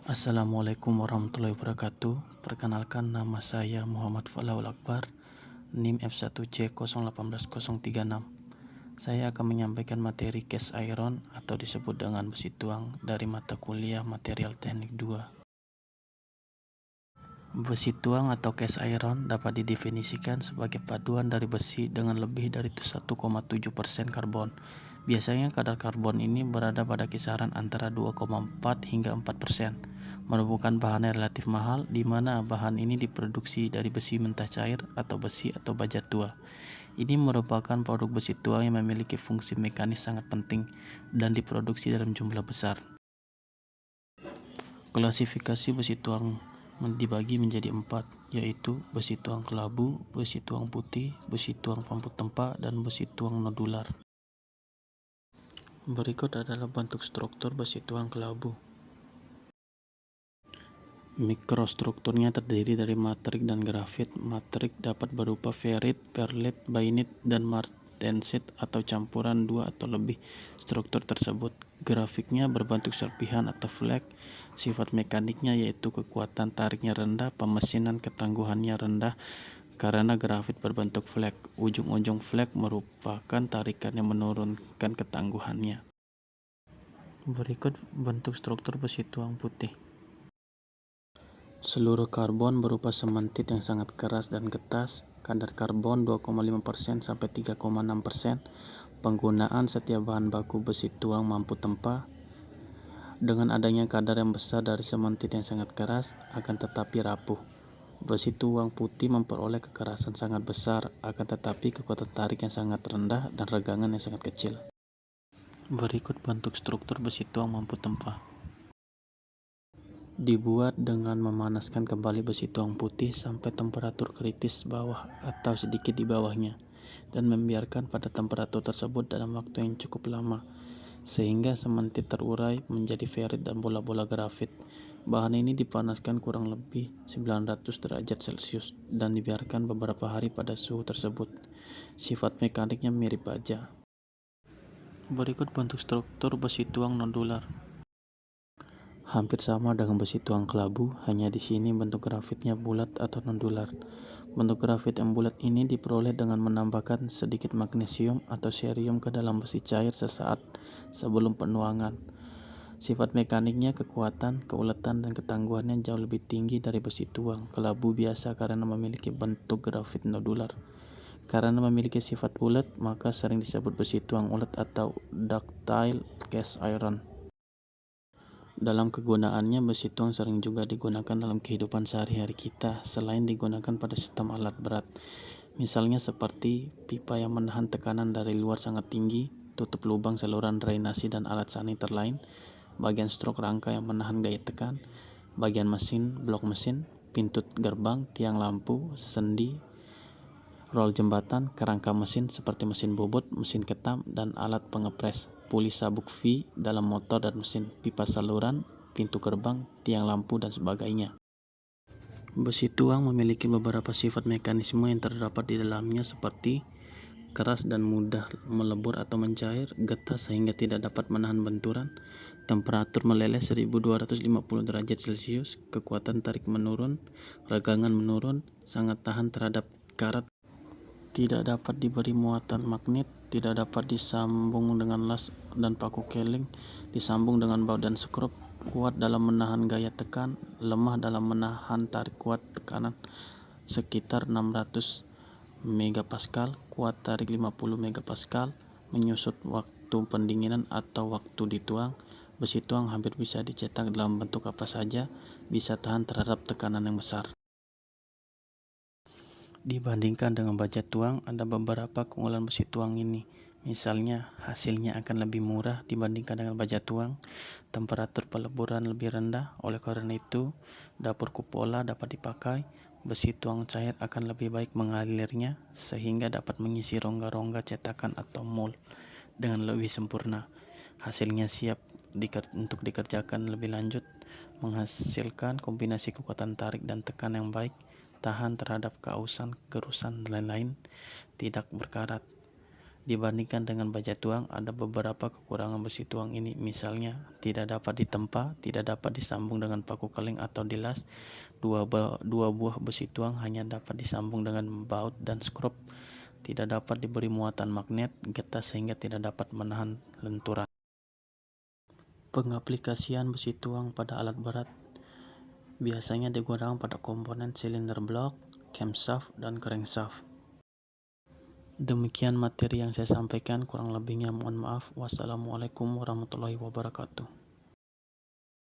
Assalamualaikum warahmatullahi wabarakatuh. Perkenalkan, nama saya Muhammad Falaul Akbar, NIM F1C080036. Saya akan menyampaikan materi cast iron atau disebut dengan besi tuang dari mata kuliah Material Teknik 2. Besi tuang atau cast iron dapat didefinisikan sebagai paduan dari besi dengan lebih dari 1,7% karbon. Biasanya kadar karbon ini berada pada kisaran antara 2,4 hingga 4%. Merupakan bahan yang relatif mahal, di mana bahan ini diproduksi dari besi mentah cair atau besi atau baja tua. Ini merupakan produk besi tuang yang memiliki fungsi mekanis sangat penting dan diproduksi dalam jumlah besar. Klasifikasi besi tuang dibagi menjadi 4, yaitu besi tuang kelabu, besi tuang putih, besi tuang pampu tempa, dan besi tuang nodular. Berikut adalah bentuk struktur besi tuang kelabu. Mikrostrukturnya terdiri dari matrik dan grafit. Matrik dapat berupa ferrit, perlit, bainit, dan martensit atau campuran dua atau lebih struktur tersebut. Grafiknya berbentuk serpihan atau flek. Sifat mekaniknya yaitu kekuatan tariknya rendah, pemesinan ketangguhannya rendah karena grafit berbentuk flek. Ujung-ujung flek merupakan tarikan yang menurunkan ketangguhannya. Berikut bentuk struktur besi tuang putih. Seluruh karbon berupa sementit yang sangat keras dan getas, kadar karbon 2,5% sampai 3,6%. Penggunaan setiap bahan baku besi tuang mampu tempa. Dengan adanya kadar yang besar dari sementit yang sangat keras, akan tetapi rapuh. Besi tuang putih memperoleh kekerasan sangat besar, akan tetapi kekuatan tarik yang sangat rendah dan regangan yang sangat kecil. Berikut bentuk struktur besi tuang mampu tempa. Dibuat dengan memanaskan kembali besi tuang putih sampai temperatur kritis bawah atau sedikit di bawahnya, dan membiarkan pada temperatur tersebut dalam waktu yang cukup lama, sehingga sementit terurai menjadi ferrit dan bola-bola grafit. Bahan ini dipanaskan kurang lebih 900 derajat Celcius dan dibiarkan beberapa hari pada suhu tersebut. Sifat mekaniknya mirip baja. Berikut bentuk struktur besi tuang nodular. Hampir sama dengan besi tuang kelabu, hanya di sini bentuk grafitnya bulat atau nodular. Bentuk grafit yang bulat ini diperoleh dengan menambahkan sedikit magnesium atau cerium ke dalam besi cair sesaat sebelum penuangan. Sifat mekaniknya kekuatan, keuletan, dan ketangguhannya jauh lebih tinggi dari besi tuang kelabu biasa karena memiliki bentuk grafit nodular. Karena memiliki sifat ulet, maka sering disebut besi tuang ulet atau ductile cast iron. Dalam kegunaannya, besi tuang sering juga digunakan dalam kehidupan sehari-hari kita selain digunakan pada sistem alat berat. Misalnya seperti pipa yang menahan tekanan dari luar sangat tinggi, tutup lubang saluran drainasi dan alat saniter lain, bagian strok rangka yang menahan gaya tekan, bagian mesin, blok mesin, pintu gerbang, tiang lampu, sendi, rol jembatan, kerangka mesin seperti mesin bobot, mesin ketam, dan alat pengepres, puli sabuk V dalam motor dan mesin, pipa saluran, pintu gerbang, tiang lampu, dan sebagainya. Besi tuang memiliki beberapa sifat mekanisme yang terdapat di dalamnya seperti keras dan mudah melebur atau mencair, getah sehingga tidak dapat menahan benturan, temperatur meleleh 1250 derajat Celcius, kekuatan tarik menurun, regangan menurun, sangat tahan terhadap karat, tidak dapat diberi muatan magnet, tidak dapat disambung dengan las dan paku keling, disambung dengan baut dan skrup, kuat dalam menahan gaya tekan, lemah dalam menahan tarik kuat tekanan sekitar 600 megapascal, kuat tarik 50 megapascal, menyusut waktu pendinginan atau waktu dituang. Besi tuang hampir bisa dicetak dalam bentuk apa saja, bisa tahan terhadap tekanan yang besar. Dibandingkan dengan baja tuang, ada beberapa keunggulan besi tuang ini. Misalnya, hasilnya akan lebih murah dibandingkan dengan baja tuang. Temperatur peleburan lebih rendah, oleh karena itu, dapur kupola dapat dipakai. Besi tuang cair akan lebih baik mengalirnya, sehingga dapat mengisi rongga-rongga cetakan atau mold dengan lebih sempurna. Hasilnya siap untuk dikerjakan lebih lanjut, menghasilkan kombinasi kekuatan tarik dan tekan yang baik, tahan terhadap keausan, kerusan, dan lain-lain, tidak berkarat. Dibandingkan dengan baja tuang, ada beberapa kekurangan besi tuang ini, misalnya tidak dapat ditempa, tidak dapat disambung dengan paku keling atau dilas. Dua buah besi tuang hanya dapat disambung dengan baut dan skrup, tidak dapat diberi muatan magnet, getah sehingga tidak dapat menahan lenturan. Pengaplikasian besi tuang pada alat berat biasanya digunakan pada komponen silinder blok, camshaft, dan crankshaft. Demikian materi yang saya sampaikan, kurang lebihnya mohon maaf. Wassalamualaikum warahmatullahi wabarakatuh.